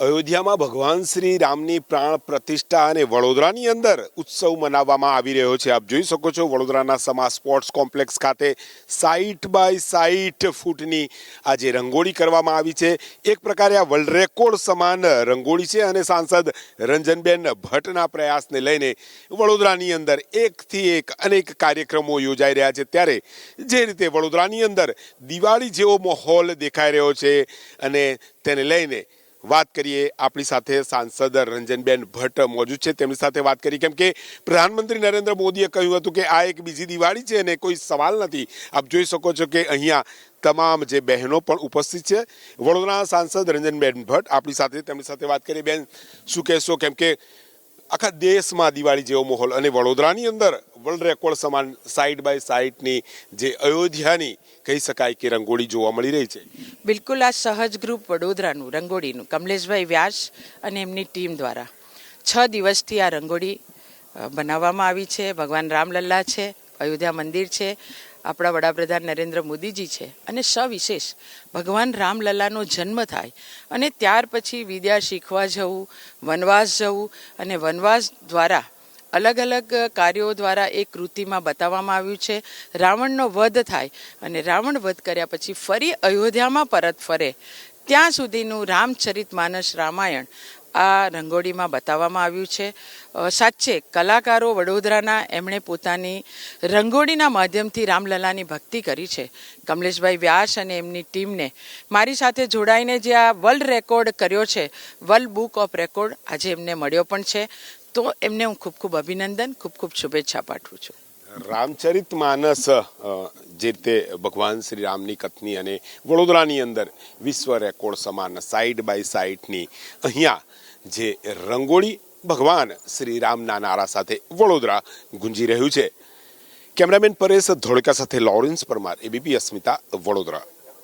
અયોધ્યામાં ભગવાન શ્રી રામની પ્રાણ પ્રતિષ્ઠા અને વડોદરાની અંદર ઉત્સવ મનાવવામાં આવી રહ્યો છે। આપ જોઈ શકો છો વડોદરાના સમા સ્પોર્ટ્સ કોમ્પ્લેક્સ ખાતે 60 બાય 60 ફૂટની આજે રંગોળી કરવામાં આવી છે। એક પ્રકારે આ વર્લ્ડ રેકોર્ડ સમાન રંગોળી છે અને સાંસદ રંજનબેન ભટ્ટના પ્રયાસને લઈને વડોદરાની અંદર એકથી એક અનેક કાર્યક્રમો યોજાઈ રહ્યા છે। ત્યારે જે રીતે વડોદરાની અંદર દિવાળી જેવો માહોલ દેખાઈ રહ્યો છે અને તેને લઈને વાત કરીએ। આપણી સાથે સાંસદ રંજનબેન ભટ્ટ મોજૂદ છે, તેમની સાથે વાત કરી, કેમ કે પ્રધાનમંત્રી નરેન્દ્ર મોદીએ કહ્યું હતું કે આ એક બીજી દિવાળી છે અને કોઈ સવાલ નથી। આપ જોઈ શકો છો કે અહીંયા તમામ જે બહેનો પણ ઉપસ્થિત છે। વડોદરાના સાંસદ રંજનબેન ભટ્ટ આપણી સાથે, તેમની સાથે વાત કરીએ। બેન, શું કહેશો, કેમ કે આખા દેશમાં દિવાળી જેવો માહોલ અને વડોદરાની અંદર વર્લ્ડ રેકોર્ડ સમાન 60 બાય 60ની જે અયોધ્યાની કહી શકાય કે રંગોળી જોવા મળી રહી છે। બિલકુલ, આ સહજ ગ્રુપ વડોદરાનું રંગોળીનું કમલેશભાઈ વ્યાસ અને એમની ટીમ દ્વારા 6 દિવસથી આ રંગોળી બનાવવામાં આવી છે। ભગવાન રામલલ્લા છે, અયોધ્યા મંદિર છે, આપણા વડાપ્રધાન નરેન્દ્ર મોદીજી છે અને સવિશેષ ભગવાન રામલલ્લાનો જન્મ થાય અને ત્યાર પછી વિદ્યા શીખવા જવું, વનવાસ જવું અને વનવાસ દ્વારા અલગ અલગ કાર્યો દ્વારા એક કૃતિમાં બતાવવામાં આવ્યું છે। રાવણનો વધ થાય અને રાવણ વધ કર્યા પછી ફરી અયોધ્યામાં પરત ફરે ત્યાં સુધીનું રામચરિતમાનસ રામાયણ આ રંગોળીમાં બતાવવામાં આવ્યું છે। સાચે કલાકારો વડોદરાના એમણે પોતાની રંગોળીના માધ્યમથી રામલલ્લાની ભક્તિ કરી છે। કમલેશભાઈ વ્યાસ અને એમની ટીમને મારી સાથે જોડાઈને જે આ વર્લ્ડ રેકોર્ડ કર્યો છે, વર્લ્ડ બુક ઓફ રેકોર્ડ આજે એમને મળ્યો પણ છે, તો એમને હું ખૂબ ખૂબ અભિનંદન, ખૂબ ખૂબ શુભેચ્છા પાઠવું છું। રામચરિતમાનસ જે રીતે ભગવાન શ્રી રામની કથની અને વડોદરાની અંદર વિશ્વ રેકોર્ડ સમાન 60 બાય 60ની અહીંયા જે રંગોળી ભગવાન શ્રી રામના નારા સાથે વડોદરા ગુંજી રહ્યું છે। કેમેરામેન પરેશ ધોળકા સાથે લોરેન્સ પરમાર, એબીપી અસ્મિતા, વડોદરા।